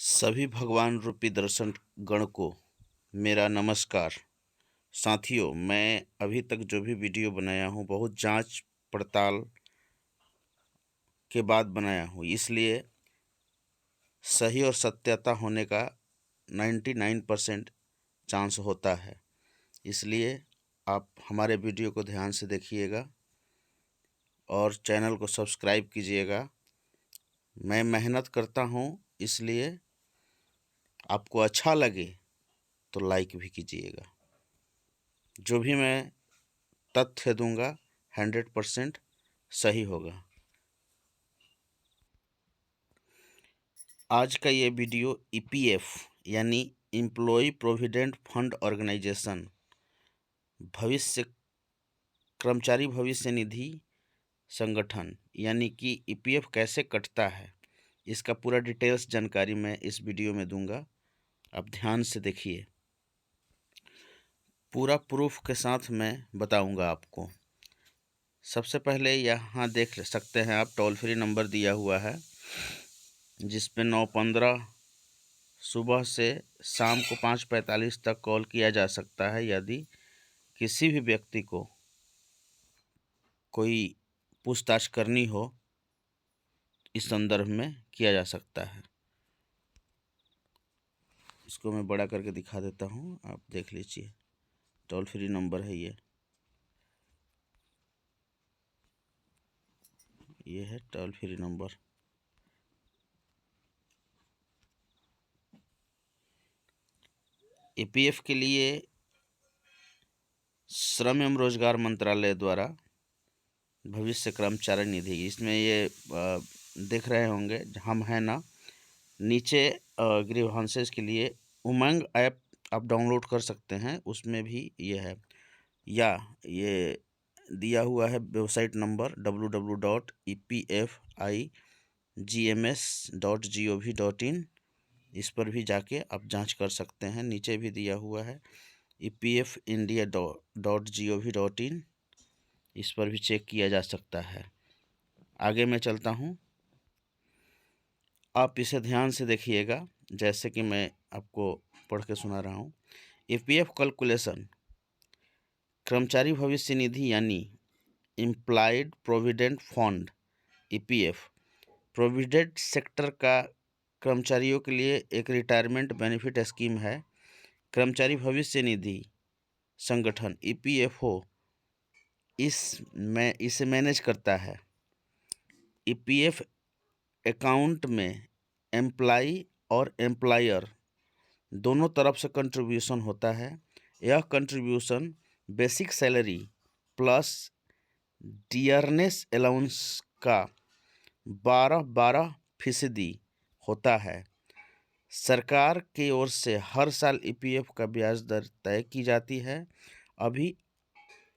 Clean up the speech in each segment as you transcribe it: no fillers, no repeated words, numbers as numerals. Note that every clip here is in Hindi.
सभी भगवान रूपी दर्शन गण को मेरा नमस्कार। साथियों, मैं अभी तक जो भी वीडियो बनाया हूँ बहुत जांच पड़ताल के बाद बनाया हूँ, इसलिए सही और सत्यता होने का 99% चांस होता है। इसलिए आप हमारे वीडियो को ध्यान से देखिएगा और चैनल को सब्सक्राइब कीजिएगा। मैं मेहनत करता हूँ, इसलिए आपको अच्छा लगे तो लाइक भी कीजिएगा। जो भी मैं तथ्य दूंगा 100% सही होगा। आज का ये वीडियो ईपीएफ यानी एम्प्लॉय प्रोविडेंट फंड ऑर्गेनाइजेशन भविष्य कर्मचारी भविष्य निधि संगठन यानी कि ईपीएफ कैसे कटता है, इसका पूरा डिटेल्स जानकारी मैं इस वीडियो में दूंगा। आप ध्यान से देखिए, पूरा प्रूफ के साथ मैं बताऊंगा आपको। सबसे पहले यहाँ देख सकते हैं आप, टोल फ्री नंबर दिया हुआ है जिस पे 9:15 सुबह से शाम को 5:45 तक कॉल किया जा सकता है। यदि किसी भी व्यक्ति को कोई पूछताछ करनी हो, इस संदर्भ में किया जा सकता है। इसको मैं बड़ा करके दिखा देता हूँ, आप देख लीजिए। टोल फ्री नंबर है ये है टोल फ्री नंबर। ईपीएफ के लिए श्रम एवं रोजगार मंत्रालय द्वारा भविष्य कर्मचारी निधि, इसमें ये देख रहे होंगे हम हैं ना, नीचे ग्रीवांसेस के लिए उमंग ऐप आप डाउनलोड कर सकते हैं, उसमें भी ये है। या ये दिया हुआ है वेबसाइट नंबर www.epfigms.gov.in, इस पर भी जाके आप जांच कर सकते हैं। नीचे भी दिया हुआ है epfindia.gov.in, इस पर भी चेक किया जा सकता है। आगे मैं चलता हूँ, आप इसे ध्यान से देखिएगा जैसे कि मैं आपको पढ़ के सुना रहा हूँ। ईपीएफ कैलकुलेशन, कर्मचारी भविष्य निधि यानी employed provident fund EPF provident sector का कर्मचारियों के लिए एक रिटायरमेंट बेनिफिट स्कीम है। कर्मचारी भविष्य निधि संगठन ईपीएफओ इसे मैनेज करता है। ईपीएफ अकाउंट में एम्प्लॉय और एम्प्लॉयर दोनों तरफ से कंट्रीब्यूशन होता है। यह contribution basic salary plus dearness allowance का 12% होता है। सरकार की ओर से हर साल ईपीएफ का ब्याज दर तय की जाती है। अभी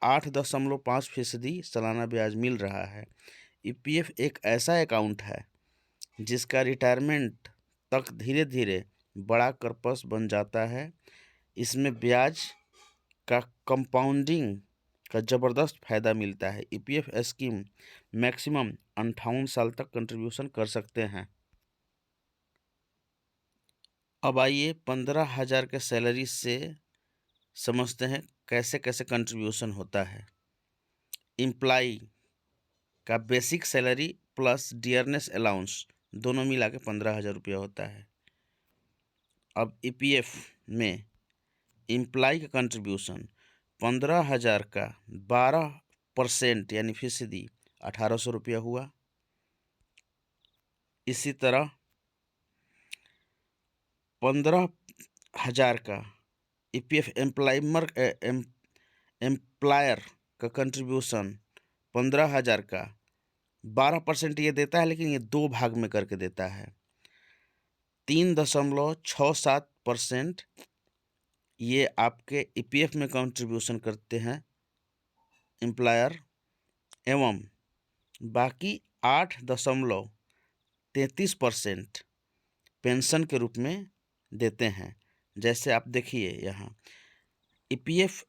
8.5% सालाना ब्याज मिल रहा है। ईपीएफ एक ऐसा अकाउंट है जिसका रिटायरमेंट तक धीरे धीरे बड़ा कर्पस बन जाता है। इसमें ब्याज का कंपाउंडिंग का ज़बरदस्त फायदा मिलता है। ईपीएफ स्कीम मैक्सिमम 58 साल तक कंट्रीब्यूशन कर सकते हैं। अब आइए 15,000 के सैलरी से समझते हैं कैसे कैसे कंट्रीब्यूशन होता है। एम्प्लॉय का basic salary plus dearness allowance दोनों मिला के 15,000 रुपया होता है। अब ईपीएफ में एम्प्लॉय का कंट्रीब्यूशन 15,000 का 12% यानी फीसदी 1,800 रुपया हुआ। इसी तरह 15,000 का ईपीएफ एम्प्लॉयर का कंट्रीब्यूशन 15,000 का 12% ये देता है, लेकिन ये 2 भाग में करके देता है। 3.67% ये आपके ईपीएफ में कंट्रीब्यूशन करते हैं एम्प्लॉयर, एवं बाकी 8.33% पेंशन के रूप में देते हैं। जैसे आप देखिए यहाँ ईपीएफ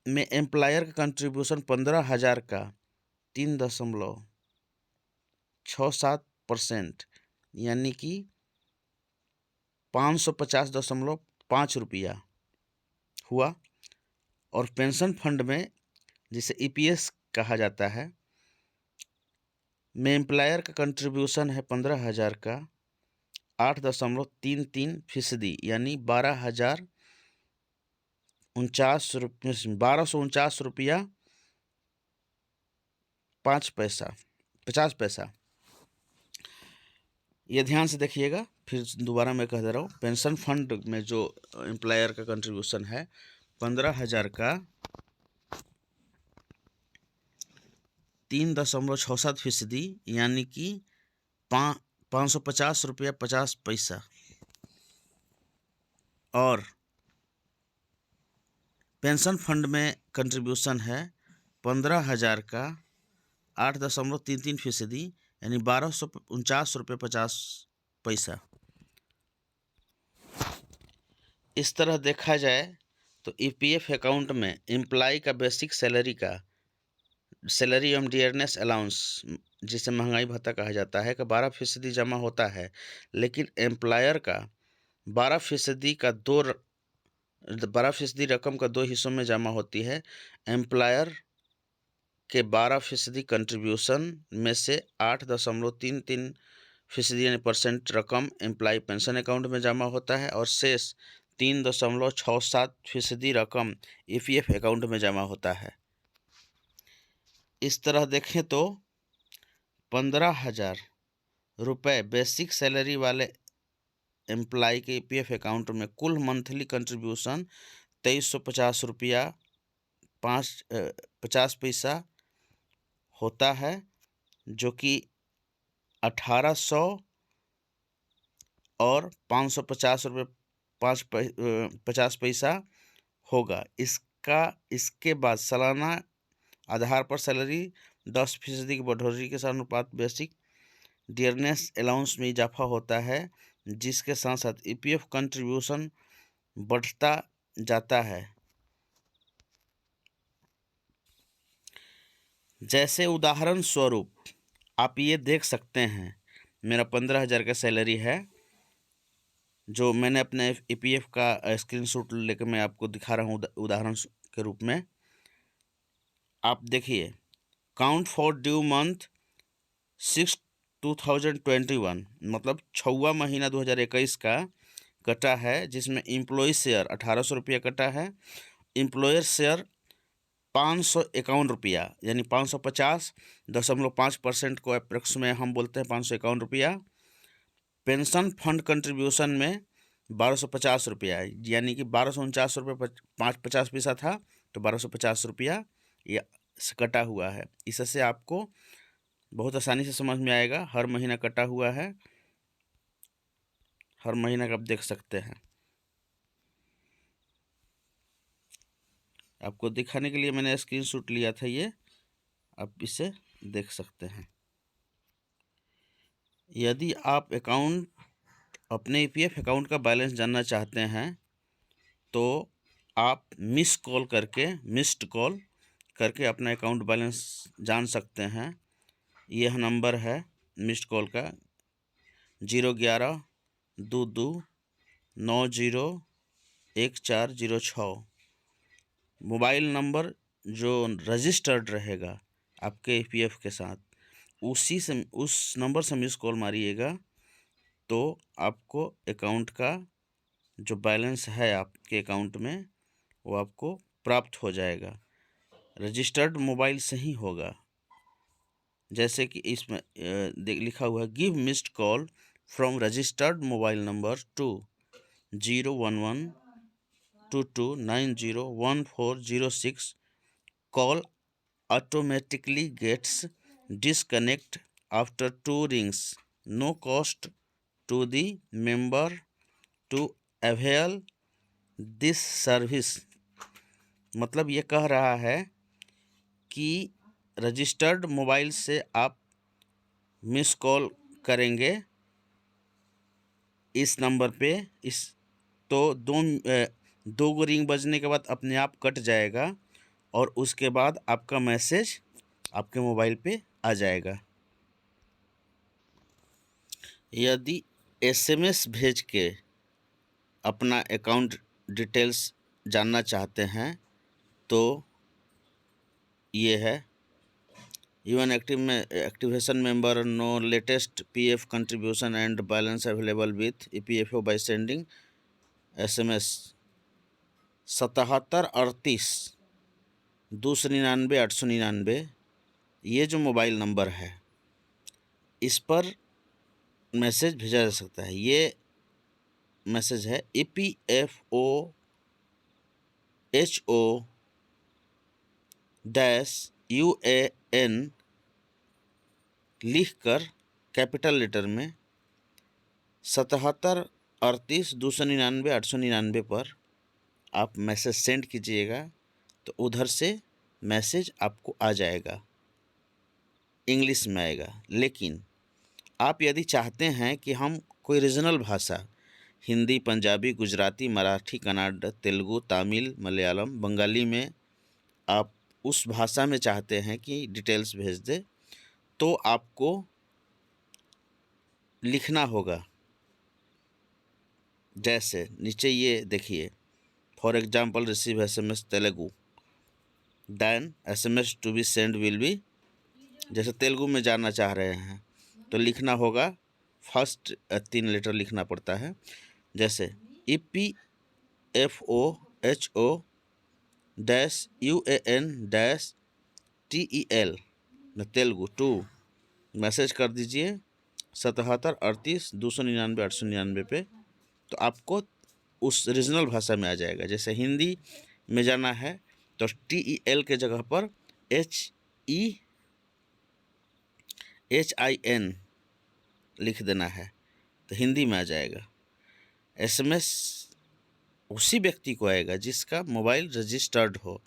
में एम्प्लॉयर का कंट्रीब्यूशन 15,000 का 3.67% यानी कि 550.5 हुआ। और पेंशन फंड में, जिसे ईपीएस कहा जाता है, में एम्प्लॉयर का कंट्रीब्यूशन है 15,000 का, 8.33% यानी 1249 रुपया 50 पैसा। ये ध्यान से देखिएगा, फिर दोबारा मैं कह दे रहा हूँ। पेंशन फंड में जो एम्प्लॉयर का कंट्रीब्यूशन है 15,000 का 3.67% यानी कि 550 रुपया 50 पैसा। और पेंशन फंड में कंट्रीब्यूशन है 15,000 का 8.33% यानी 1249 रुपये 50 पैसा। इस तरह देखा जाए तो ईपीएफ अकाउंट में एम्प्लॉय का बेसिक सैलरी एवं डियरनेस अलाउंस, जिसे महंगाई भत्ता कहा जाता है, का 12% जमा होता है। लेकिन एम्प्लॉयर का 12% रकम का 2 हिस्सों में जमा होती है। एम्प्लॉयर के 12% कंट्रीब्यूशन में से 8.33% यानी % रकम एम्प्लॉय पेंशन अकाउंट में जमा होता है और शेष 3.67% रकम ईपीएफ अकाउंट में जमा होता है। इस तरह देखें तो 15,000 रुपये बेसिक सैलरी वाले एम्प्लॉय के ईपीएफ अकाउंट में कुल मंथली कंट्रीब्यूशन 2350 रुपया 50 पैसा होता है, जो कि 1800 और 550 रुपये 50 पैसा होगा। इसके बाद सालाना आधार पर सैलरी 10% की बढ़ोतरी के साथ अनुपात बेसिक डियरनेस अलाउंस में इजाफा होता है, जिसके साथ साथ ईपीएफ कंट्रीब्यूशन बढ़ता जाता है। जैसे उदाहरण स्वरूप आप ये देख सकते हैं, मेरा 15,000 का सैलरी है, जो मैंने अपने ईपीएफ का स्क्रीनशॉट लेकर मैं आपको दिखा रहा हूँ उदाहरण के रूप में। आप देखिए, काउंट फॉर ड्यू मंथ 6/2021, मतलब 6वां महीना 2021 का कटा है, जिसमें एम्प्लॉय शेयर 1800 रुपया कटा है, एम्प्लॉयर शेयर 551 रुपया यानी 550.5% को अप्रोक्स में हम बोलते हैं 551 रुपया। पेंशन फंड कंट्रीब्यूशन में 1250 रुपया है, यानी कि 1249 रुपये 50 पैसा था, तो 1250 रुपया ये कटा हुआ है। इससे आपको बहुत आसानी से समझ में आएगा। हर महीना कटा हुआ है, हर महीना का आप देख सकते हैं। आपको दिखाने के लिए मैंने स्क्रीनशॉट लिया था, ये आप इसे देख सकते हैं। यदि आप अपने ईपीएफ अकाउंट का बैलेंस जानना चाहते हैं तो आप मिस्ड कॉल करके अपना अकाउंट बैलेंस जान सकते हैं। यह नंबर है मिस्ड कॉल का 011-22-90-1406। मोबाइल नंबर जो रजिस्टर्ड रहेगा आपके ईपीएफ के साथ, उस नंबर से मिस कॉल मारिएगा, तो आपको अकाउंट का जो बैलेंस है आपके अकाउंट में वो आपको प्राप्त हो जाएगा। रजिस्टर्ड मोबाइल से ही होगा। जैसे कि इसमें लिखा हुआ है, give missed call from registered mobile number to 011-2290-1406। Call automatically gets disconnect after 2 rings. No cost to the member to avail this service. मतलब ये कह रहा है कि रजिस्टर्ड मोबाइल से आप मिस कॉल करेंगे इस नंबर पे, तो दो रिंग बजने के बाद अपने आप कट जाएगा और उसके बाद आपका मैसेज आपके मोबाइल पे आ जाएगा। यदि एसएमएस भेज के अपना अकाउंट डिटेल्स जानना चाहते हैं तो ये है even activation member know latest PF contribution and balance available with EPFO by sending SMS 7738 ये जो मोबाइल नंबर है इस पर मैसेज भेजा जा सकता है। ये मैसेज है EPFOHO-UAN लिखकर कैपिटल लेटर में 7738 पर आप मैसेज सेंड कीजिएगा तो उधर से मैसेज आपको आ जाएगा, इंग्लिश में आएगा। लेकिन आप यदि चाहते हैं कि हम कोई रीजनल भाषा हिंदी, पंजाबी, गुजराती, मराठी, कन्नड़, तेलुगु, तमिल, मलयालम, बंगाली में आप उस भाषा में चाहते हैं कि डिटेल्स भेज दे तो आपको लिखना होगा। जैसे नीचे ये देखिए, for example receive SMS Telugu, then SMS to be send will be, जैसे तेलुगु में जानना चाह रहे हैं तो लिखना होगा, फर्स्ट 3 लेटर लिखना पड़ता है। जैसे EPFOHO-UAN-TEL तेलुगु टू मैसेज कर दीजिए 7738 पे, तो आपको उस रीजनल भाषा में आ जाएगा। जैसे हिंदी में जाना है तो TEL के जगह पर HEHIN लिख देना है तो हिंदी में आ जाएगा। SMS उसी व्यक्ति को आएगा जिसका मोबाइल रजिस्टर्ड हो,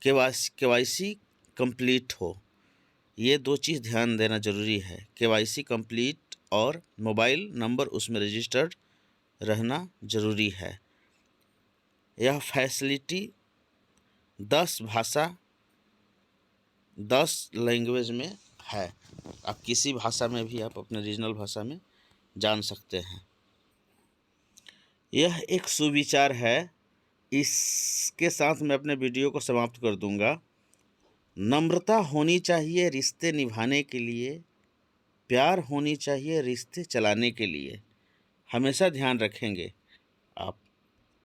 KYC कंप्लीट हो। ये 2 चीज़ ध्यान देना ज़रूरी है, KYC कंप्लीट और मोबाइल नंबर उसमें रजिस्टर्ड रहना ज़रूरी है। यह फैसिलिटी 10 भाषा 10 लैंग्वेज में है। आप किसी भाषा में भी आप अपने रीजनल भाषा में जान सकते हैं। यह एक सुविचार है। इसके साथ मैं अपने वीडियो को समाप्त कर दूंगा। नम्रता होनी चाहिए रिश्ते निभाने के लिए, प्यार होनी चाहिए रिश्ते चलाने के लिए। हमेशा ध्यान रखेंगे।